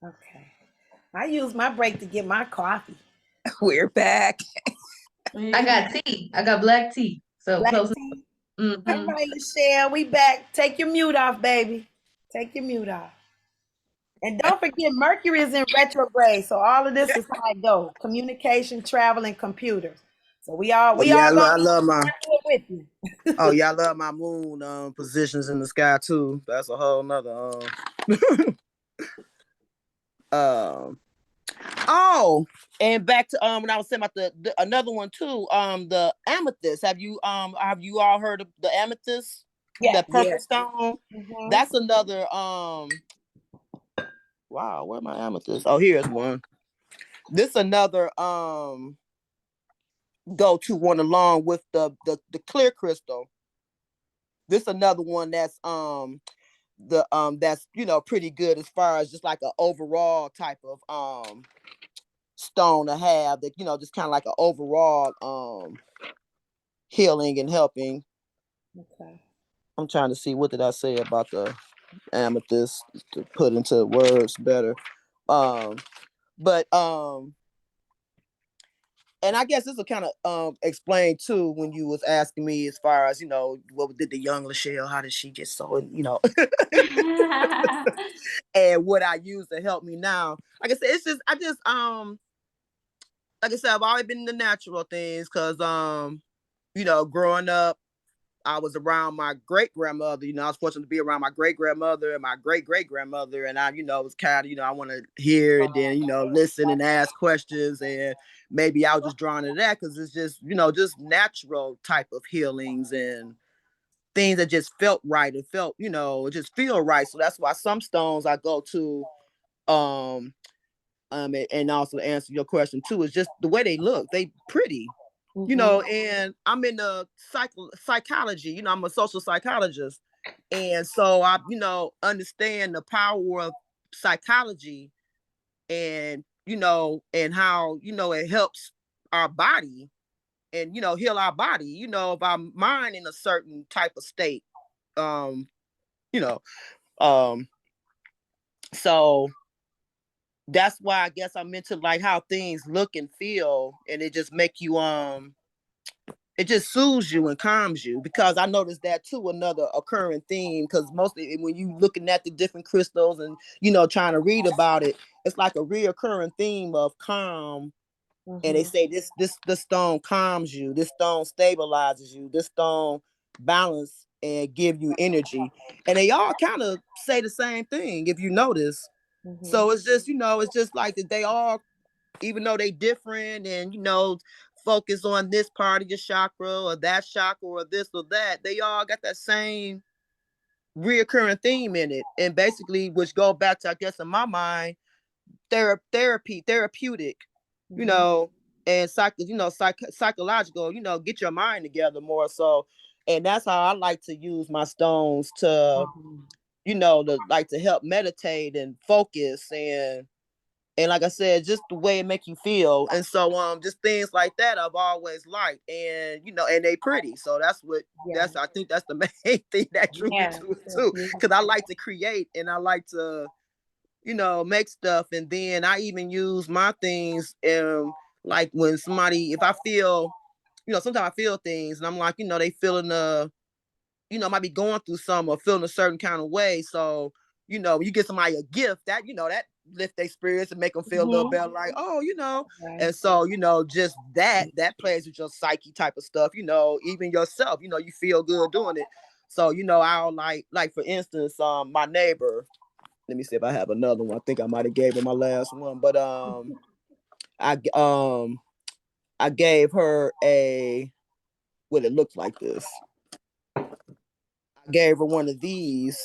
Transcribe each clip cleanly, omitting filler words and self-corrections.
Okay. I use my break to get my coffee. We're back. I got tea. I got black tea. So Black close. tea. All Mm-hmm. right, Michelle, we back. Take your mute off, baby. Take your mute off. And don't forget, Mercury is in retrograde, so all of this is how it go: communication, travel, and computers. So we all Oh we yeah, all gonna I love my. do it with you. Oh yeah, I love my moon positions in the sky too. That's a whole nother um. Oh, and back to when I was saying about the another one too. The amethyst. Have you all heard of the amethyst? Yeah, That purple yeah. stone. Mhm. That's another Wow, where my amethyst? Oh, here's one. This another go to one along with the clear crystal. This another one that's pretty good as far as just like an overall type of stone to have, that just kind of like an overall healing and helping. Okay. I'm trying to see, what did I say about the amethyst to put into words better. um but And I guess this will kind of explain too, when you was asking me as far as what did the young Lachelle, how did she get so and what I use to help me now. Like I said, it's just like I said, I've always been in the natural things, because growing up, I was around my great grandmother. I was fortunate to be around my great grandmother and my great great grandmother, and I was kind of, I want to hear and then listen and ask questions, and maybe I was just drawn to that because it's just just natural type of healings and things that just felt right. It felt it just feel right. So that's why some stones I go to, and also to answer your question too, is just the way they look. They pretty. And I'm in the psychology, I'm a social psychologist. And so I, understand the power of psychology, and, and how, it helps our body and, heal our body, of our mind in a certain type of state. Um, you know, um, so that's why I guess I'm into like how things look and feel, and it just make you, it just soothes you and calms you, because I noticed that too, another occurring theme, because mostly when you looking at the different crystals and trying to read about it, it's like a reoccurring theme of calm. And they say this stone calms you, this stone stabilizes you, this stone balance and give you energy, and they all kind of say the same thing if you notice. So it's just it's just like that they all, even though they different and focus on this part of your chakra or that chakra or this or that, they all got that same reoccurring theme in it, and basically, which go back to, I guess in my mind, therapeutic, and psychological, get your mind together more so. And that's how I like to use my stones to to help meditate and focus, and like I said, just the way it make you feel. And so just things like that I've always liked, and and they pretty. So I think that's the main thing that drew me to it too, because I like to create and I like to make stuff. And then I even use my things, like when somebody, if I feel, sometimes I feel things and I'm like, they feeling might be going through some or feeling a certain kind of way. So, you get somebody a gift that, that lift their spirits and make them feel a little better, like, oh, Right. and so, just that plays with your psyche type of stuff, even yourself, you feel good doing it. So, I'll like for instance, my neighbor, let me see if I have another one. I think I might have gave her my last one, but I I gave her what it looks like this. I gave her one of these.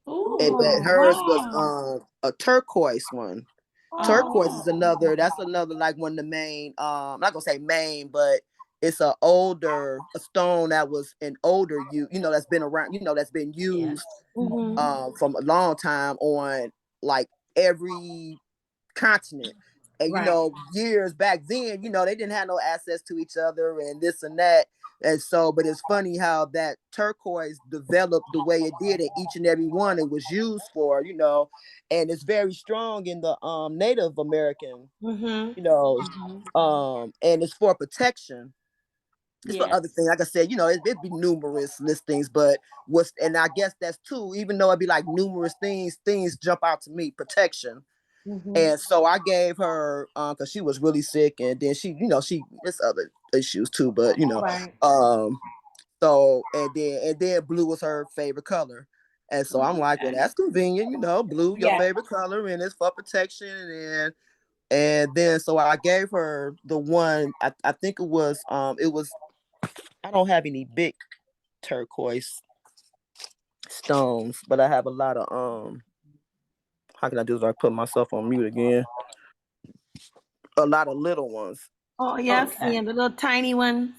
But hers was a turquoise one. Turquoise is another. That's another, like one of the main. I'm not gonna say main, but it's a stone that was an older that's been around. That's been used from a long time on like every continent. And Right. years back then, they didn't have no access to each other and this and that. And so, but it's funny how that turquoise developed the way it did, and each and every one it was used for, and it's very strong in the Native American, Mm-hmm. and it's for protection. It's for Yes. other things. Like I said, it'd be numerous listings, but and I guess that's too, even though it'd be like numerous things jump out to me, protection. Mm-hmm. And so I gave her, because she was really sick, and then it's other issues too, but Right. so and then blue was her favorite color. And so I'm like, well, that's convenient, blue, your Yeah. favorite color, and it's for protection. And then so I gave her the one, I think it was I don't have any big turquoise stones, but I have a lot of how can I do this? I put myself on mute again. A lot of little ones. Oh, yes. Okay. Yeah, the little tiny one.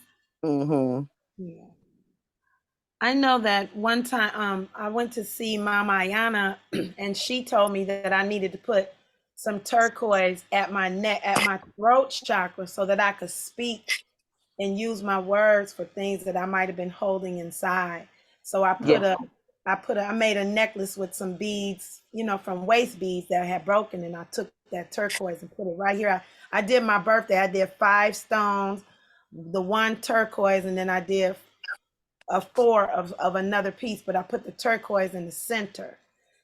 Mm-hmm. Yeah. I know that one time I went to see Mama Ayana and she told me that I needed to put some turquoise at my neck, at my throat chakra so that I could speak and use my words for things that I might have been holding inside. So Yeah. I made a necklace with some beads, from waist beads that I had broken, and I took that turquoise and put it right here. I did my birthday. I did 5 stones, the one turquoise, and then I did a 4 of another piece, but I put the turquoise in the center.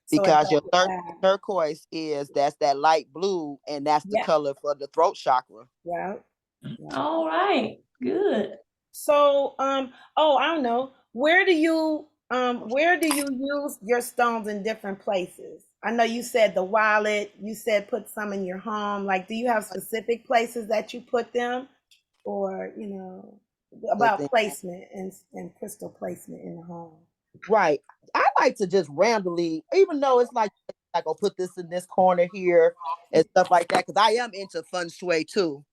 So it Because goes your with that. turquoise that's that light blue, and that's the Yeah, color for the throat chakra. yeah, yeah. All right. Good. So, oh, I don't know. Where do you use your stones in different places? I know you said the wallet, you said put some in your home. Like, do you have specific places that you put them, or The about thing. placement and crystal placement in the home? Right. I like to just randomly, even though it's like I'll put this in this corner here and stuff like that, because I am into feng shui too.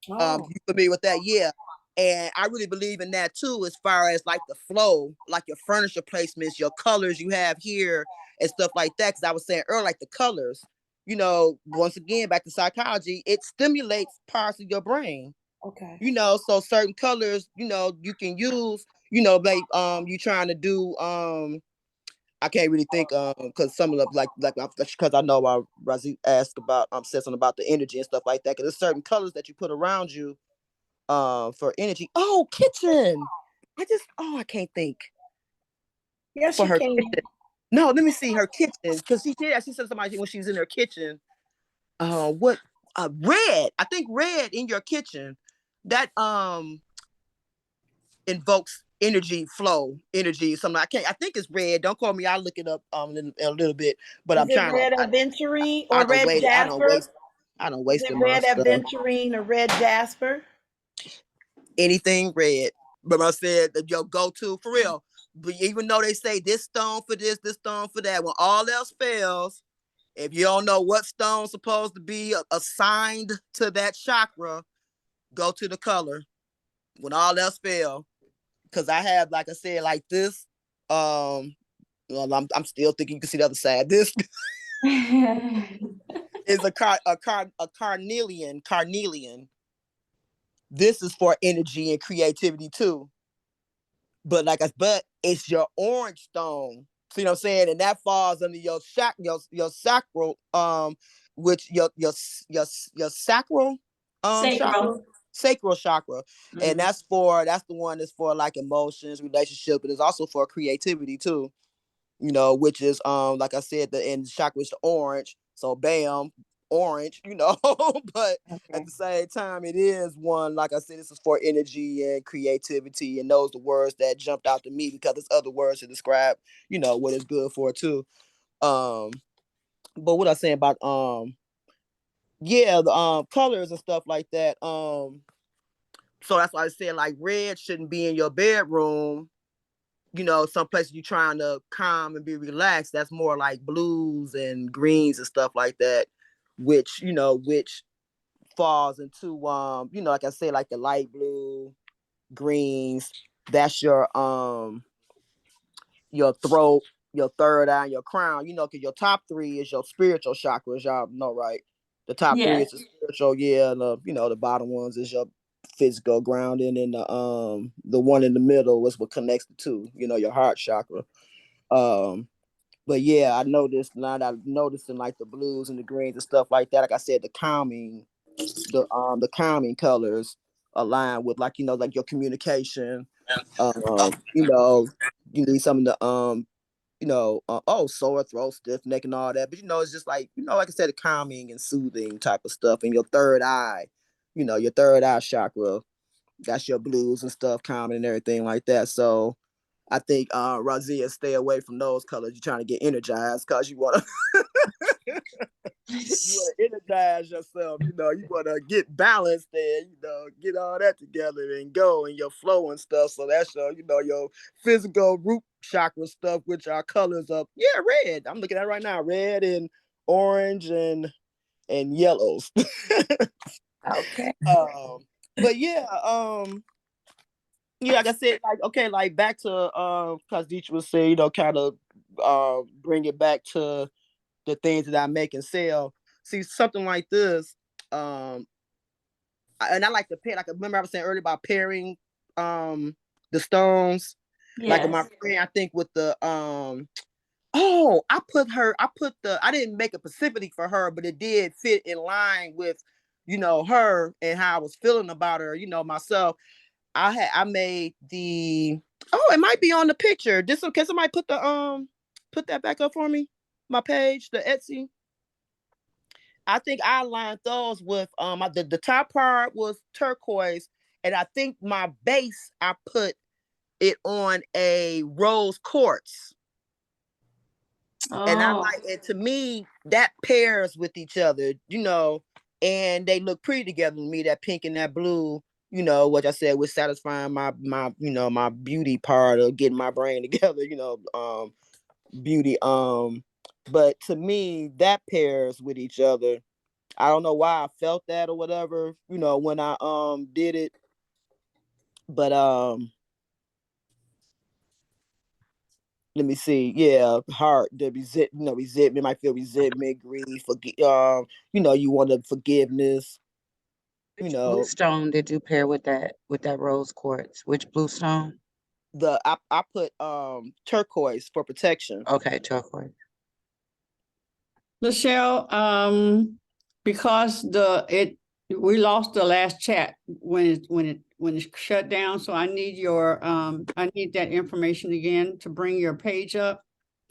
Oh, You familiar with that? Yeah. And I really believe in that too, as far as like the flow, like your furniture placements, your colors you have here and stuff like that. Because I was saying earlier, like the colors, once again, back to psychology, it stimulates parts of your brain. okay. So certain colors, you can use, like you trying to do I can't really think because some of the like because I know Razi asked about said something about the energy and stuff like that. Because there's certain colors that you put around you for energy. Oh, kitchen. I can't think Yes, for you her can. kitchen. No, let me see her kitchen, because she said somebody when she was in her kitchen. What red? I think red in your kitchen that invokes energy flow, energy. Something I can't. I think it's red. Don't call me. I'll look it up in a little bit. But Is I'm it trying to. red aventurine I or don't red wait. I don't jasper? waste. I don't Is wasted it my red stuff. aventurine or red jasper? Anything red. But I said that your go-to for real. But even though they say this stone for this stone for that, when all else fails, if you don't know what stone's supposed to be assigned to that chakra, go to the color. When all else fails, because I have, like I said, like this. Well, I'm still thinking you can see the other side. This is a carnelian. Carnelian. This is for energy and creativity too. But it's your orange stone. See what I'm saying? And that falls under your sacral which your sacral chakra, Sacral. sacral chakra. And Mm. that's the one that's for like emotions, relationship, but it's also for creativity too. Which is like I said, the end chakra is the orange. So bam, orange, but at Okay. the same time, it is one, like I said, this is for energy and creativity, and those are the words that jumped out to me because there's other words to describe, what it's good for too. Um, but what I saying about yeah, the colors and stuff like that. So that's why I said like red shouldn't be in your bedroom. Some places you're trying to calm and be relaxed, that's more like blues and greens and stuff like that, which falls into like I say, like the light blue, greens, that's your throat, your third eye, and your crown, because your top 3 is your spiritual chakras, y'all know, right? The top 3 Yes. is the spiritual, yeah, and the bottom ones is your physical grounding, and the one in the middle was what connects the two, your heart chakra. But yeah, I noticed now that I'm noticing like the blues and the greens and stuff like that. Like I said, the calming colors align with like like your communication. You need some of the sore throat, stiff neck, and all that. But it's just like like I said, the calming and soothing type of stuff. And your third eye, your third eye chakra, that's your blues and stuff, calming and everything like that. So I think Raziya, stay away from those colors. You're trying to get energized because you want to energize yourself. You want to get balanced and get all that together and go in your flow and stuff. So that's your physical root chakra stuff, which are colors of red. I'm looking at it right now, red and orange and yellows. Okay. But like I said, like back to because Deitra was saying, kind of bring it back to the things that I make and sell. See, something like this, and I like to pair. Like, remember I was saying earlier about pairing the stones. Like my friend, I think with the I didn't make it specifically for her, but it did fit in line with her and how I was feeling about her, myself. I made the it might be on the picture. Can somebody put that back up for me? My page, the Etsy. I think I aligned those with the top part was turquoise, and I think my base I put it on a rose quartz. And I like it. To me, that pairs with each other, and they look pretty together to me, that pink and that blue. What I said was satisfying my my beauty part of getting my brain together, beauty. But to me, that pairs with each other. I don't know why I felt that or whatever, when I did it. But let me see. Yeah, heart, the resentment, might feel resentment, grief, you want the forgiveness. Which blue stone did you pair with that rose quartz? Which blue stone? I put turquoise for protection. Okay, turquoise. Michelle, because we lost the last chat when it shut down, so I need I need that information again to bring your page up.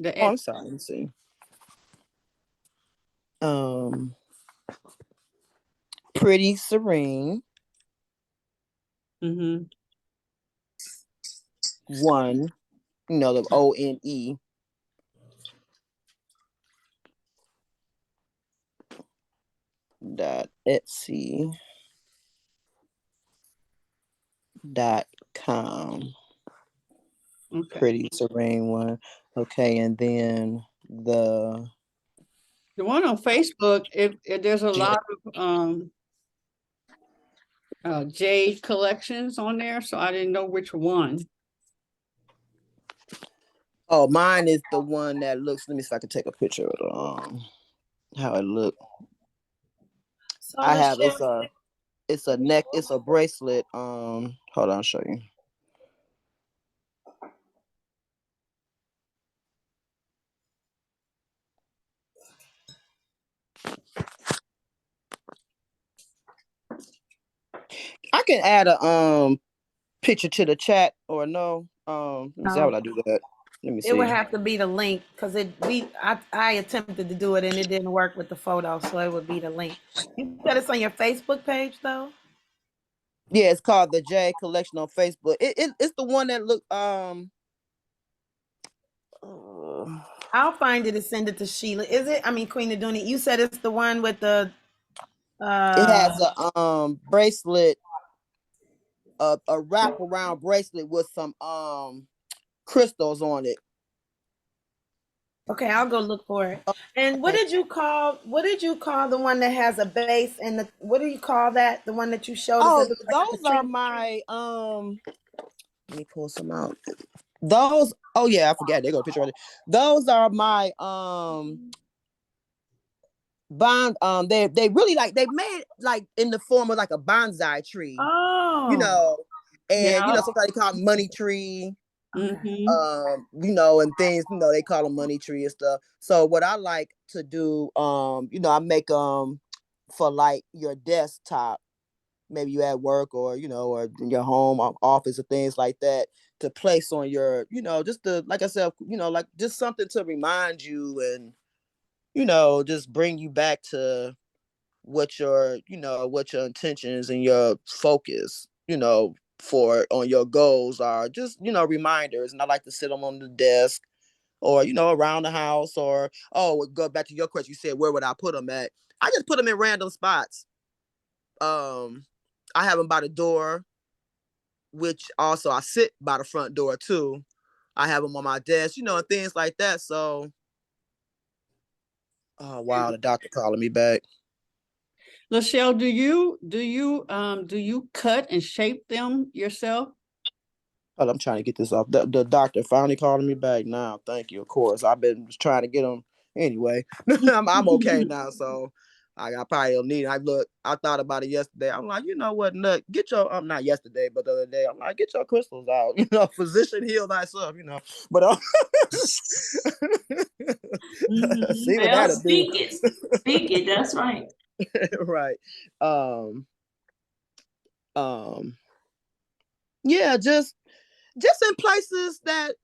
I'm sorry. Let's see. Pretty Serene. Mm-hmm. One, the ONE. .etsy.com. Okay. Pretty Serene one. Okay, and then the one on Facebook, if there's a lot of jade collections on there, so I didn't know which one. Oh, mine is the one that looks. Let me see if I can take a picture of how it look. So I have it's a neck, it's a bracelet. Hold on, I'll show you. I can add a picture to the chat or no. Let me see how would I do that. Let me see. It would have to be the link because I attempted to do it and it didn't work with the photo, so it would be the link. You said it's on your Facebook page though? Yeah, it's called the J Collection on Facebook. It's the one that look I'll find it and send it to Sheila. Is it? I mean, Queen of Doing It. You said it's the one with the it has a bracelet, a wraparound bracelet with some crystals on it. Okay, I'll go look for it. And what did you call the one that has a base and what do you call that? The one that you showed us? Those are my let me pull some out. Those, oh yeah, I forgot. They got a picture right there. Those are my bond. They really like they made like in the form of like a bonsai tree. Oh, you know, and Yeah. sometimes they call it money tree, Mhm. and things, they call them money tree and stuff. So what I like to do, I make for like your desktop, maybe you at work or or in your home office or things like that, to place on your, just to, like I said, like just something to remind you and just bring you back to what your intentions and your focus for on your goals are, just reminders. And I like to sit them on the desk or around the house, or go back to your question, you said where would I put them at. I just put them in random spots. I have them by the door, which also I sit by the front door too. I have them on my desk, and things like that. So oh wow, the doctor calling me back. Lachelle, do you cut and shape them yourself? Hold on, I'm trying to get this off. The doctor finally calling me back now. Thank you. Of course, I've been trying to get him anyway. I'm okay now, so I probably don't need it. I thought about it yesterday. I'm like, you know what, Nut, get your not yesterday, but the other day, I'm like, get your crystals out. Physician heal thyself. But see what Well, that'll do. speak it. Speak it. That's right. Right. Um. Um. Yeah. Just in places that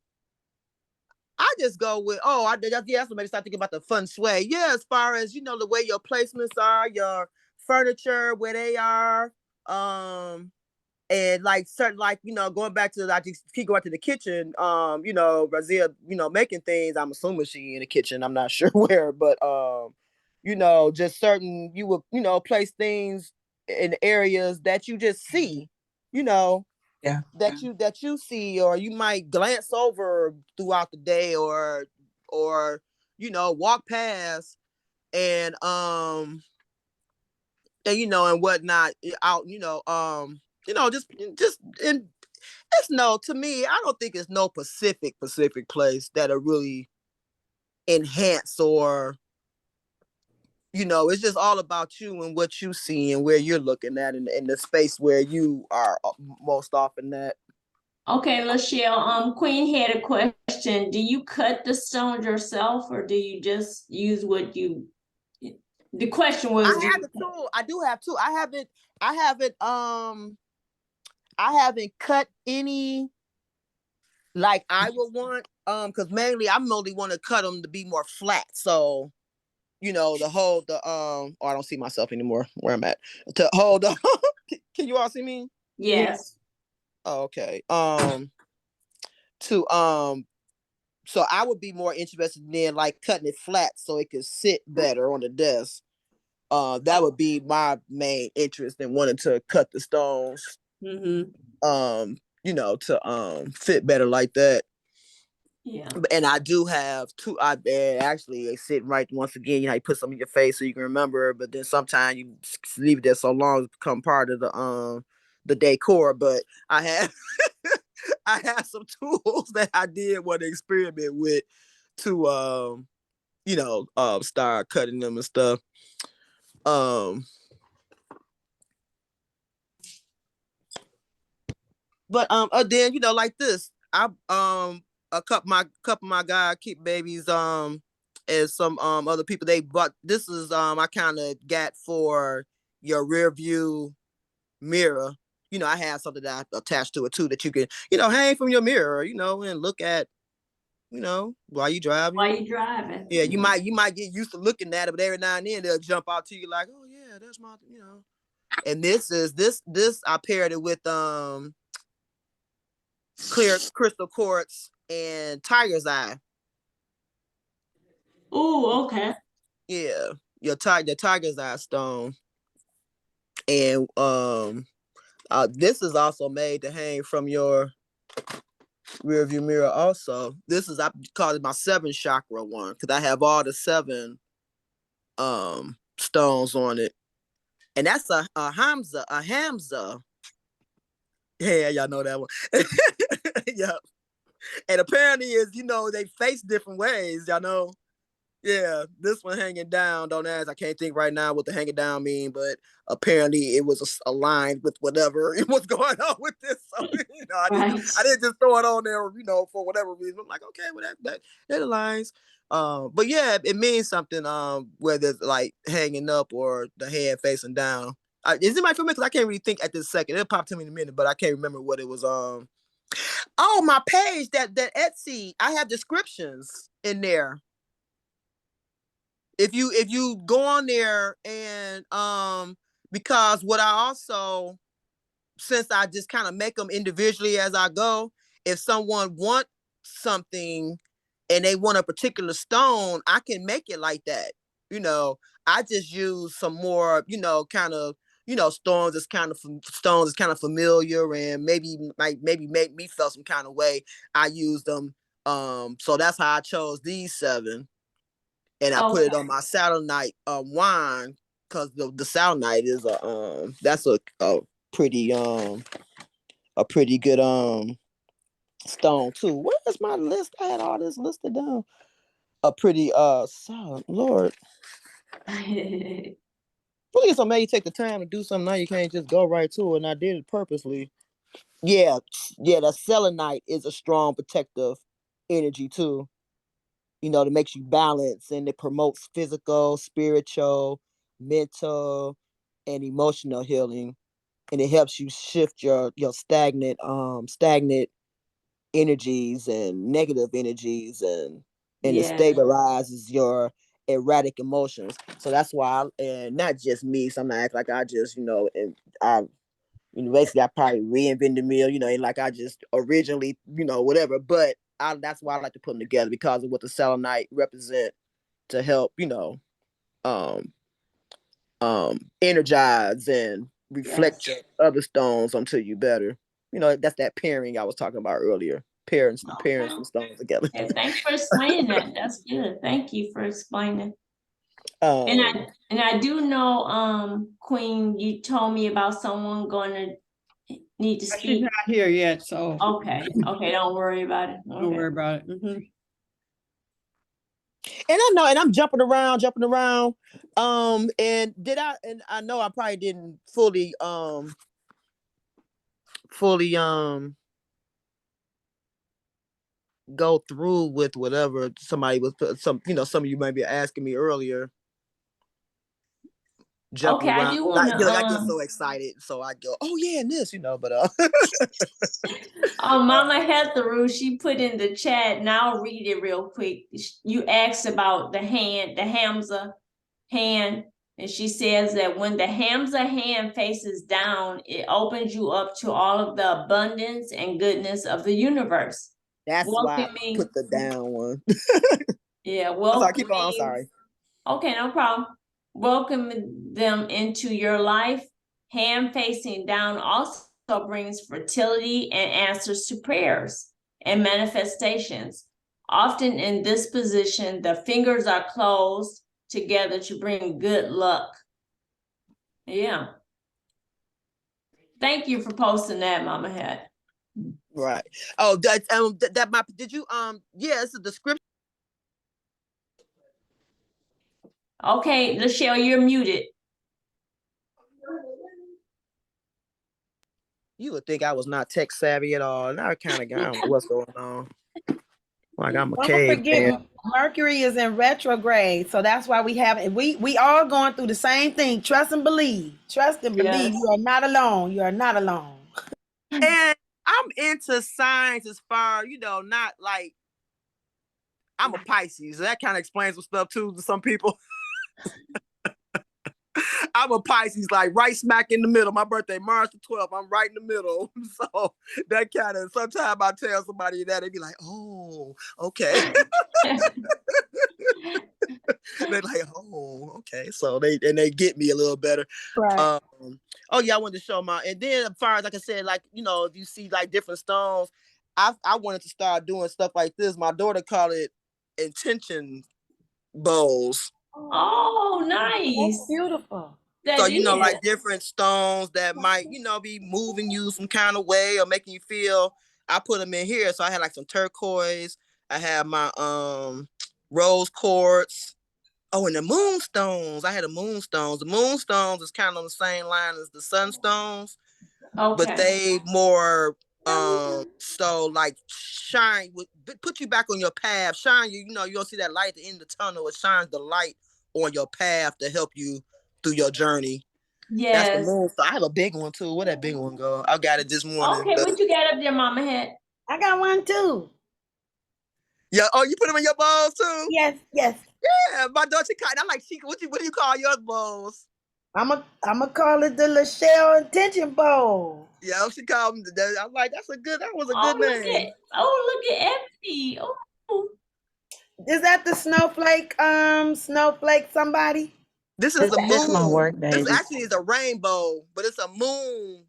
I just go with, that's what made me start thinking about the feng shui. Yeah, as far as, the way your placements are, your furniture, where they are. And like certain, like, going back to, I just keep going to the kitchen, Raziya, making things. I'm assuming she in the kitchen. I'm not sure where, but, just certain, you will, place things in areas that you just see, you know, Yeah. that you see, or you might glance over throughout the day, or walk past, and and whatnot, out, just and it's no, to me, I don't think it's no specific place that'll really enhance, or it's just all about you and what you see and where you're looking at, in the space where you are most often at. Okay, Lachelle, Queen had a question. Do you cut the stones yourself, or do you just use what you, the question was, I have a tool. I do have two. I haven't cut any like I would want, because mainly I'm only want to cut them to be more flat. So, oh, I don't see myself anymore where I'm at. To hold the can you all see me? yes. Oh, okay. To so I would be more interested in like cutting it flat so it could sit better on the desk. That would be my main interest in wanting to cut the stones. To fit better like that. Yeah. And I do have two. Actually, they sit right once again. You put some in your face so you can remember. But then sometimes you leave it there so long it's become part of the decor. But I have I have some tools that I did want to experiment with to start cutting them and stuff. But then like this, I a couple my guy keep babies and some other people, they bought, this is I kind of got for your rear view mirror. I have something that I attached to it too, that you can hang from your mirror, and look at, while you driving. While you driving. Yeah, you might get used to looking at it, but every now and then they'll jump out to you like, oh yeah, that's my. And this I paired it with clear crystal quartz and tiger's eye. Oh, okay. Yeah, your tiger's eye stone. And this is also made to hang from your rear view mirror. Also, this is, I call it my 7 chakra one, because I have all the 7 stones on it. And that's a Hamza. Yeah, y'all know that one. Yeah. And apparently is, they face different ways, y'all know. Yeah, this one hanging down. Don't ask. I can't think right now what the hanging down mean, but apparently it was aligned with whatever it was going on with this. So Right. I didn't just throw it on there, for whatever reason. I'm like, okay, well that aligns. But yeah, it means something. Whether it's like hanging up or the head facing down. Is it my familiar? Because I can't really think at this second. It'll pop to me in a minute, but I can't remember what it was. Oh, my page that Etsy. I have descriptions in there. If you go on there and because what I also, since I just kind of make them individually as I go, if someone wants something and they want a particular stone, I can make it like that. I just use some more, kind of, stones that's kind of familiar and maybe maybe make me feel some kind of way. I use them. So that's how I chose these 7. And I put it on my Saturday night wine, because the Saturday night is that's a pretty good stone too. Where's my list? I had all this listed down. A pretty solid, Lord. Please, somebody take the time to do something. Now you can't just go right to it, and I did it purposely. Yeah, the selenite is a strong protective energy too. That makes you balance, and it promotes physical, spiritual, mental, and emotional healing. And it helps you shift your stagnant energies and negative energies, and it stabilizes your erratic emotions. So that's why, and not just me, so I'm not acting like I just, and I basically I probably reinvented the meal, and like I just originally, whatever. But that's why I like to put them together, because of what the selenite represent to help, um, energize and reflect your other stones onto you better. That's that pairing I was talking about earlier. Pairing some stones together. Yeah, thanks for explaining that. That's good. Thank you for explaining. And I do know, Queen, you told me about someone going to need to speak. She's not here yet, so. Okay, don't worry about it. Okay. Don't worry about it. Mm-hmm. And I know, and I'm jumping around. And I know I probably didn't fully go through with whatever somebody was some of you might be asking me earlier. Jumping around. I do want to. I get so excited, so I go, oh yeah, and this, but. Mama Heather, she put in the chat, and I'll read it real quick. You asked about the Hamza hand, and she says that when the Hamza hand faces down, it opens you up to all of the abundance and goodness of the universe. That's why I put the down one. Yeah, well, sorry, keep going. I'm sorry. Okay, no problem. Welcome them into your life. Hand facing down also brings fertility and answers to prayers and manifestations. Often in this position, the fingers are closed together to bring good luck. Yeah. Thank you for posting that, Mama Hat. Right. Oh, did you yeah, it's a description. Okay, Lachelle, you're muted. You would think I was not tech savvy at all. And I kind of got, I don't know what's going on. Like I'm a Don't forget, Mercury is in retrograde, so that's why we all going through the same thing. Trust and believe. Trust and believe. You are not alone. You are not alone. And I'm into signs as far, not like I'm a Pisces. That kind of explains some stuff too to some people. I'm a Pisces, like right smack in the middle. My birthday, March the 12th. I'm right in the middle. So that kind of, sometimes I tell somebody that, they be like, oh, okay. They're like, oh, okay. So they get me a little better. Right. Oh yeah, I wanted to show and then as far as, like I said, like, if you see like different stones, I wanted to start doing stuff like this. My daughter called it intention bowls. Oh, nice. That's beautiful. So, like different stones that might, be moving you some kind of way or making you feel. I put them in here. So I had like some turquoise. I have my rose quartz. Oh, and the moonstones. I had the moonstones. The moonstones is kind of on the same line as the sunstones, but Okay. they more so like shine with put you back on your path. Shine you know, you don't see that light at the end of the tunnel. It shines the light on your path to help you through your journey. That's the Yes. moonstone. I have a big one too. Where that big one go? I got it this morning. Okay, what you got up there, Mama Hat? I got one too. Yeah. Oh, you put them in your bowls too? Yes, yes. Yeah, my daughter kind. I like she. What do you call your bowls? I'ma call it the Lachelle Intention Bowl. Yeah, she called me. I'm like, that was a Oh, good look name. at Ebony. Oh. Is that the snowflake somebody? This is the This my moon. work, This baby. actually is a rainbow, but it's a moon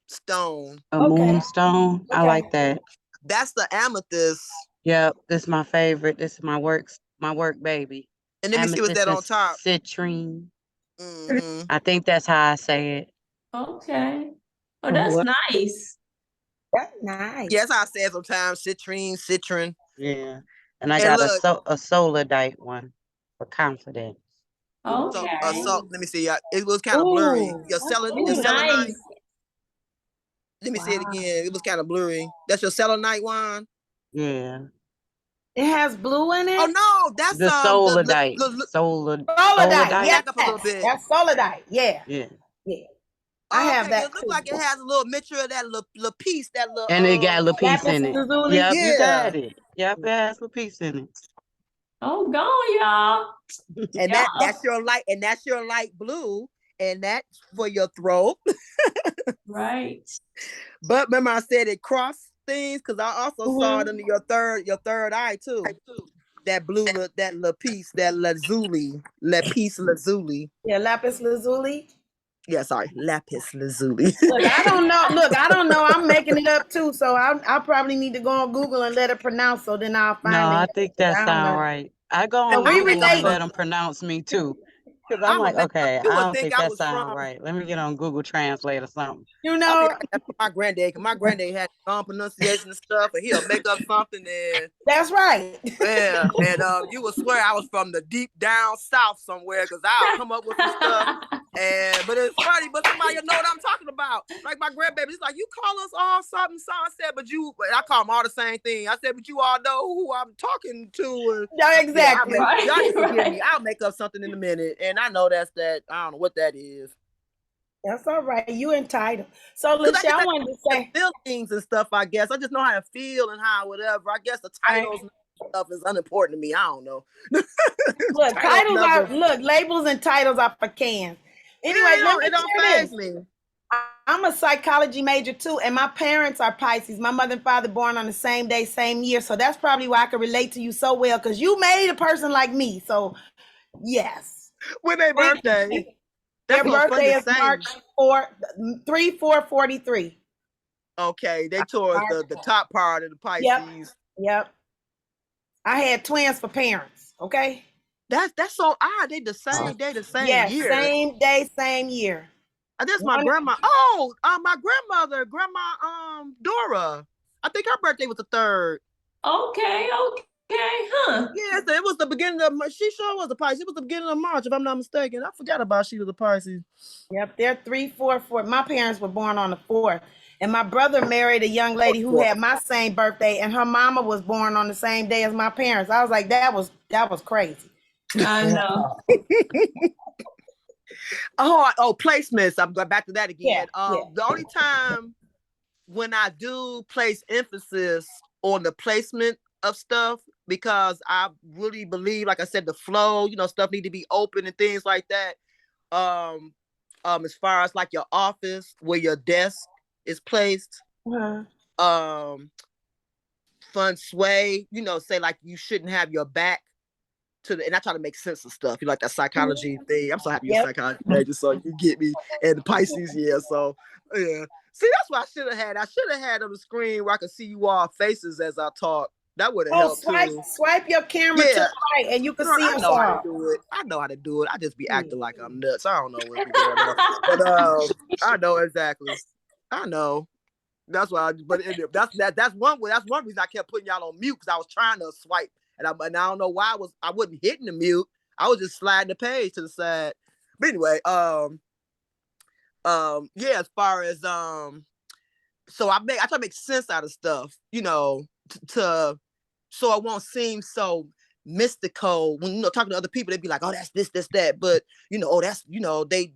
stone. A Okay. moonstone. I Okay. like that. That's the amethyst. Yep, this is my favorite. This is my work baby. And let me see what's that on Amethyst and top. citrine. Mm-hmm. I think that's how I say it. Okay. Oh, that's nice. That's nice. Yes, I say it sometimes. Citrine. Yeah. And I And got look, a solidite one for confidence. Okay. so let me see. It was kind of blurry. Ooh, Your that's selenite. Nice. Let me see it Wow. again. It was kind of blurry. That's your selenite wine. Yeah. It has blue in it? Oh no, that's The solidite. Solidite, back yes. up a little bit. That's solidite, yeah. Yeah. Yeah. I have Okay, that it looks too. like it has a little mixture of that little piece, that little And it got lapis lapis in it. lazuli. Yep, you Yeah. got it. Yep, it has lapis in it. Oh, go y'all. And Yeah. that's your light blue, and that's for your throat. Right. But remember I said it crossed things because I also saw it under your third eye too. That blue that lapis, that lapis lazuli. Yeah, lapis lazuli. Yeah, sorry, lapis lazuli. Look, I don't know. I'm making it up too. So I probably need to go on Google and let it pronounce. So then I'll find No, it. I think that I don't sound know. right. I go So on we Google and relate. let them pronounce me too. Because I'm I'm a like, man. okay, You I would don't think think I that was sound from. right. Let me get on Google Translate or something. You Oh know, yeah, that's my granddad. Cause my granddad had wrong pronunciation and stuff, and he'll make up something and that's right. yeah, and you would swear I was from the deep down south somewhere, cause I'll come up with some stuff. But it's funny, but somebody will know what I'm talking about. Like my grandbaby, he's like, you call us all something, so I said, I call them all the same thing. I said, but you all know who I'm talking to. Yeah, exactly. Y'all just forgive me. I'll make up something in a minute, and I know that's that. I don't know what that is. That's all right. You entitled. So, Because Lachelle, I wanted to say, feelings and stuff, I guess. I just know how to feel and how whatever. I guess the titles and stuff is unimportant to me. I don't know. look, labels and titles are for cans. Anyway, it don't faze me. I'm a psychology major too, and my parents are Pisces. My mother and father born on the same day, same year. So that's probably why I can relate to you so well, because you made a person like me. So yes. When their birthday? Their birthday is March 4th, 3/4/43. Okay, they towards the top part of the Pisces. Yep. I had twins for parents. Okay. That's so odd. They the same day, the same year. Same day, same year. That's my grandma. Oh, my grandmother, Grandma Dora. I think her birthday was the 3rd. Okay, huh? Yes, it was the beginning of she sure was a Pisces. It was the beginning of March, if I'm not mistaken. I forgot about she was a Pisces. Yep, they're 3/4/4. My parents were born on the 4th. And my brother married a young lady who had my same birthday, and her mama was born on the same day as my parents. I was like, that was crazy. I know. Placements. I'm going back to that again. The only time when I do place emphasis on the placement of stuff, because I really believe, like I said, the flow, stuff need to be open and things like that. As far as like your office where your desk is placed, feng shui, say like you shouldn't have your back to and I try to make sense of stuff. You like that psychology thing. I'm so happy you're a psychology major, so you get me. And the Pisces, so yeah. See, that's what I should have had. I should have had on the screen where I could see you all faces as I talk. That would have helped too. Swipe your camera to the right and you can see us all. How to do it. I know how to do it. I just be acting like I'm nuts. I don't know what's going on. But I know exactly. I know. That's why. That's one reason I kept putting y'all on mute, because I was trying to swipe And I don't know why I wasn't hitting the mute. I was just sliding the page to the side. But anyway, yeah, as far as so I try to make sense out of stuff, you know, to so it won't seem so mystical when talking to other people. They'd be like, oh, that's this, that, but you know, oh, that's, you know, they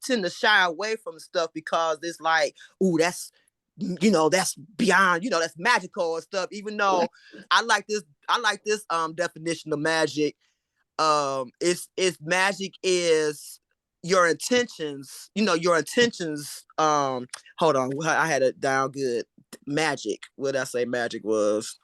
tend to shy away from stuff because it's like, oh, that's, you know, that's beyond, you know, that's magical and stuff. Even though I like this definition of magic. It's magic is your intentions, you know, your intentions. Hold on, I had it down good. Magic, what I say magic was.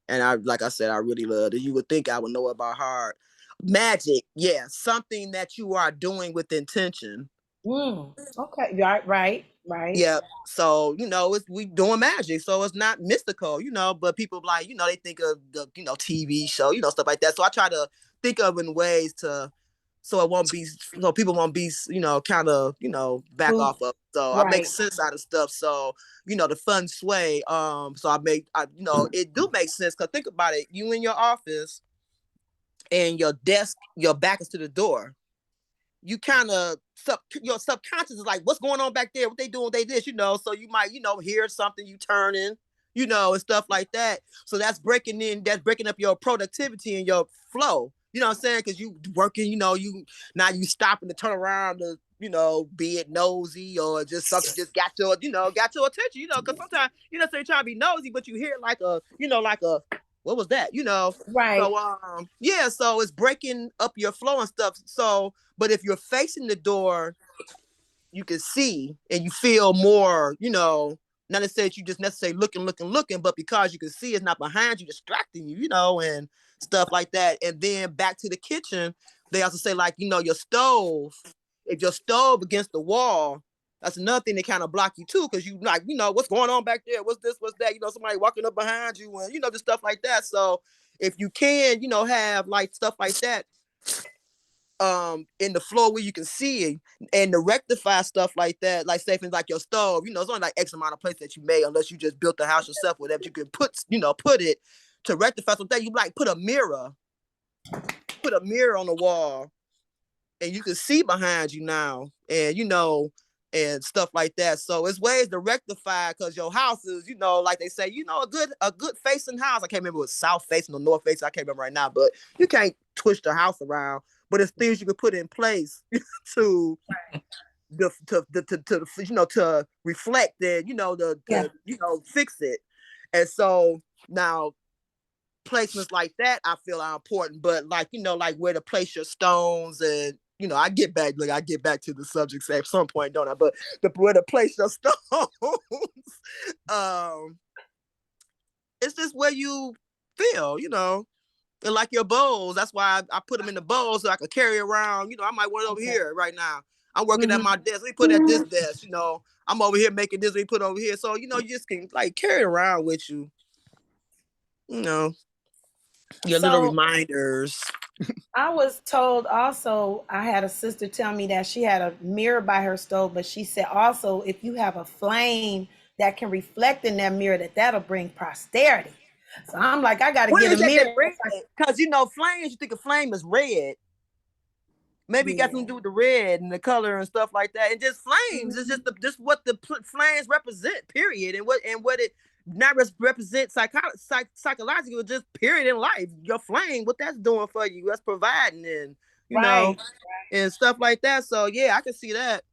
And like I said, I really love it. You would think I would know it by heart. Magic, yeah, something that you are doing with intention. Okay, right. Yeah. So, you know, we doing magic. So it's not mystical, you know, but people like, you know, they think of the, you know, TV show, you know, stuff like that. So I try to think of in ways so it won't be, so people won't be, you know, kind of, you know, back off of. So I make sense out of stuff. So, you know, the fun sway. So you know, it do make sense because think about it. You in your office and your desk, your back is to the door. You kind of your subconscious is like, what's going on back there? What they doing? They this, you know. So you might, you know, hear something, you turning, you know, and stuff like that. So that's breaking up your productivity and your flow. You know what I'm saying? Because you working, you know, you stopping to turn around to, you know, be it nosy or just something just got your attention, you know, because sometimes you know, say you're trying to be nosy, but you hear like a, you know, like a, what was that? You know, Right. So yeah, so it's breaking up your flow and stuff. So, but if you're facing the door, you can see and you feel more, you know, not necessarily you just necessarily looking, but because you can see it's not behind you, distracting you, you know, and stuff like that. And then back to the kitchen, they also say like, you know, your stove, if your stove against the wall, that's another thing that kind of block you too, because you like, you know, what's going on back there? What's this? What's that? You know, somebody walking up behind you and, you know, just stuff like that. So if you can, you know, have like stuff like that in the floor where you can see it, and to rectify stuff like that, like say things like your stove, you know, it's only like X amount of place that you made unless you just built the house yourself, whatever you can put it to rectify something. You like put a mirror on the wall and you can see behind you now, and you know, and stuff like that. So it's ways to rectify, because your house is, you know, like they say, you know, a good facing house. I can't remember if it was south facing or north facing. I can't remember right now, but you can't twist the house around. But it's things you can put in place to to reflect and, you know, you know, fix it. And so now placements like that I feel are important, but like, you know, like where to place your stones, and you know, I get back to the subject at some point, don't I? But where to place your stones, it's just where you feel, you know. And like your bowls, that's why I put them in the bowls so I could carry around. You know, I might want it over here right now. I'm working at my desk. Let me put it at this desk. You know, I'm over here making this. Let me put it over here. So, you know, you just can like carry it around with you. You know, your little reminders. I was told also, I had a sister tell me that she had a mirror by her stove, but she said also if you have a flame that can reflect in that mirror, that'll bring prosperity. So I'm like, I got to get a mirror. Because, you know, flames, you think a flame is red. Maybe it got something to do with the red and the color and stuff like that. And just flames. It's just what the flames represent, period. And what it not represent psychologically, just period in life. Your flame, what that's doing for you, that's providing, and you know, and stuff like that. So yeah, I can see that.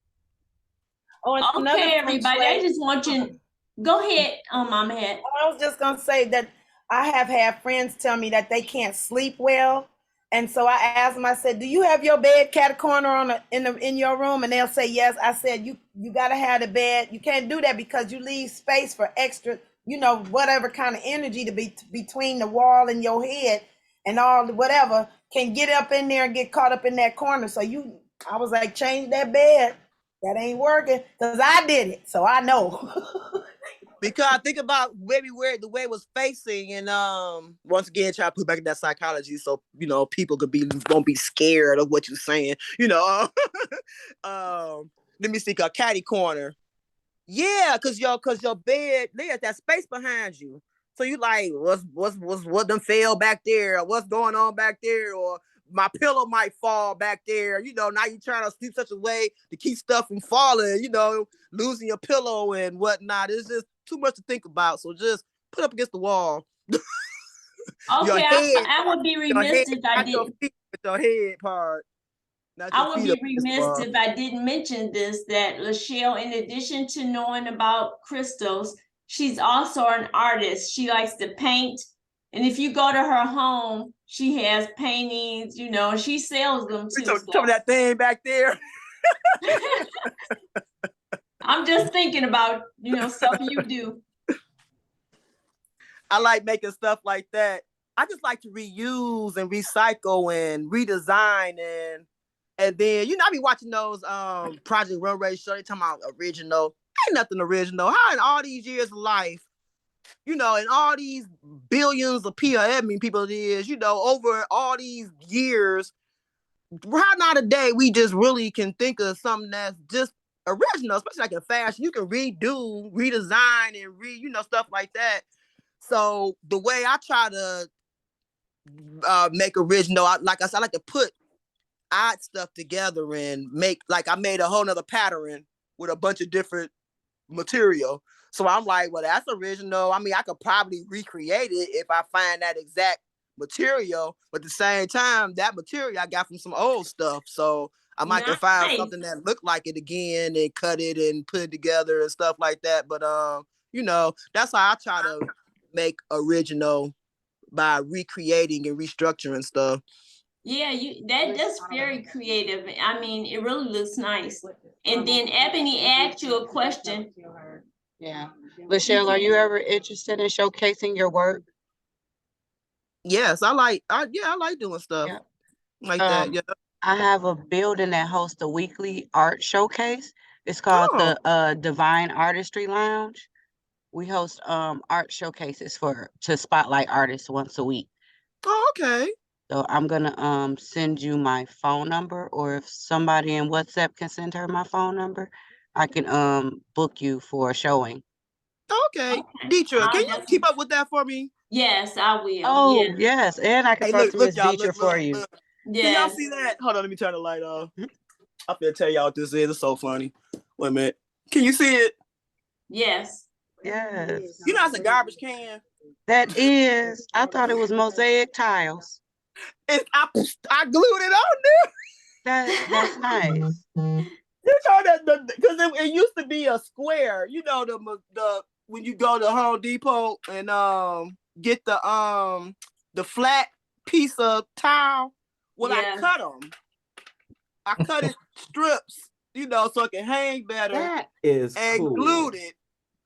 Oh, okay, everybody. I just want you. Go ahead, Mama Head. I was just gonna say that I have had friends tell me that they can't sleep well, and so I asked them. I said, "Do you have your bed cat corner in your room?" And they'll say yes. I said, "You gotta have the bed. You can't do that because you leave space for extra, you know, whatever kind of energy to be between the wall and your head, and all whatever can get up in there and get caught up in that corner." So I was like, change that bed. That ain't working because I did it, so I know. Because I think about maybe where the way it was facing, and once again try to put back in that psychology, so you know people won't be scared of what you're saying. You know, let me see, a catty corner. Yeah, cause your bed, there's that space behind you. So you like, what done fell back there? Or what's going on back there? Or my pillow might fall back there. You know, now you're trying to sleep such a way to keep stuff from falling, you know, losing your pillow and whatnot. It's just too much to think about. So just put up against the wall. Your Okay, head, I would be your remiss head, if I not your didn't. feet, but your head part. Not your I would feet be up against the remiss wall. if I didn't mention this, that Lachelle, in addition to knowing about crystals, she's also an artist. She likes to paint. And if you go to her home, she has paintings, you know, she sells them too. Some of that thing back there. I'm just thinking about, you know, stuff you do. I like making stuff like that. I just like to reuse and recycle and redesign and then, you know, I be watching those Project Runway show. They talking about original. Ain't nothing original. How in all these years of life, you know, and all these billions of people, I mean, people it is, you know, over all these years, how not a day we just really can think of something that's just original, especially like in fashion. You can redo, redesign, and you know, stuff like that. So the way I try to make original, like I said, I like to put odd stuff together and make, like I made a whole nother pattern with a bunch of different material. So I'm like, well, that's original. I mean, I could probably recreate it if I find that exact material, but at the same time, that material I got from some old stuff. So I might can find Nice. something that looked like it again and cut it and put it together and stuff like that. But you know, that's how I try to make original, by recreating and restructuring stuff. Yeah, that's very creative. I mean, it really looks nice. And then Ebony asked you a question. Yeah. Lachelle, are you ever interested in showcasing your work? Yes, I like doing stuff Yeah. like that. Yeah. I have a building that hosts a weekly art showcase. It's called Oh, the Divine Artistry Lounge. We host art showcases to spotlight artists once a week. oh, okay. So I'm gonna send you my phone number, or if somebody in WhatsApp can send her my phone number, I can book you for a showing. Okay. Okay. Deitra, can I'll you keep up with that for me? Yes, I will. Oh, Yeah. yes, and I can Hey, talk look, to look, Miss y'all, Deitra for you. look. Can y'all Yes. see that? Hold on, let me turn the light off. I'm gonna tell y'all what this is. It's so funny. Wait a minute. Can you see it? Yes. Yes. You know, it's a garbage can. That is. I thought it was mosaic tiles. I glued it on there. That's nice. You know that because it used to be a square. You know the when you go to Home Depot and get the flat piece of tile. Well, Yeah. I cut them. I cut it strips, you know, so it can hang better. That is and cool. glued it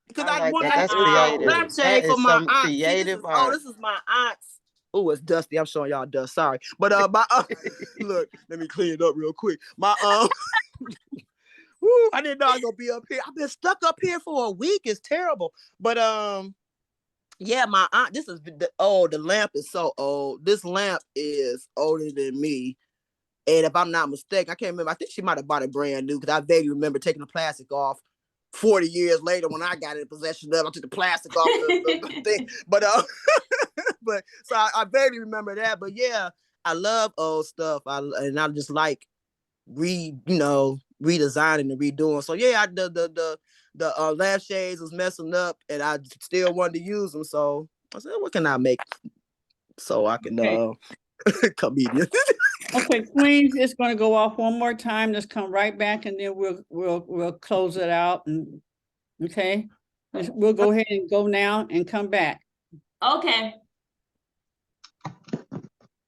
because I I like wanted that. That's a creative. lampshade That for is my some aunt. See, creative art. this is my aunt's. Oh, it's dusty. I'm showing y'all dust. Sorry, but my look. Let me clean it up real quick. My woo, I didn't know I was gonna be up here. I've been stuck up here for a week. It's terrible. But yeah, my aunt. This is the lamp is so old. This lamp is older than me. And if I'm not mistaken, I can't remember. I think she might have bought it brand new because I vaguely remember taking the plastic off 40 years later when I got in possession of it. I took the plastic off the thing. But but so I vaguely remember that. But yeah, I love old stuff. And I just like redesigning and redoing. So yeah, the lampshades was messing up and I still wanted to use them. So I said, what can I make so I can comedian? Okay, Queens, it's gonna go off one more time. Let's come right back and then we'll close it out and, okay? We'll go ahead and go now and come back. Okay.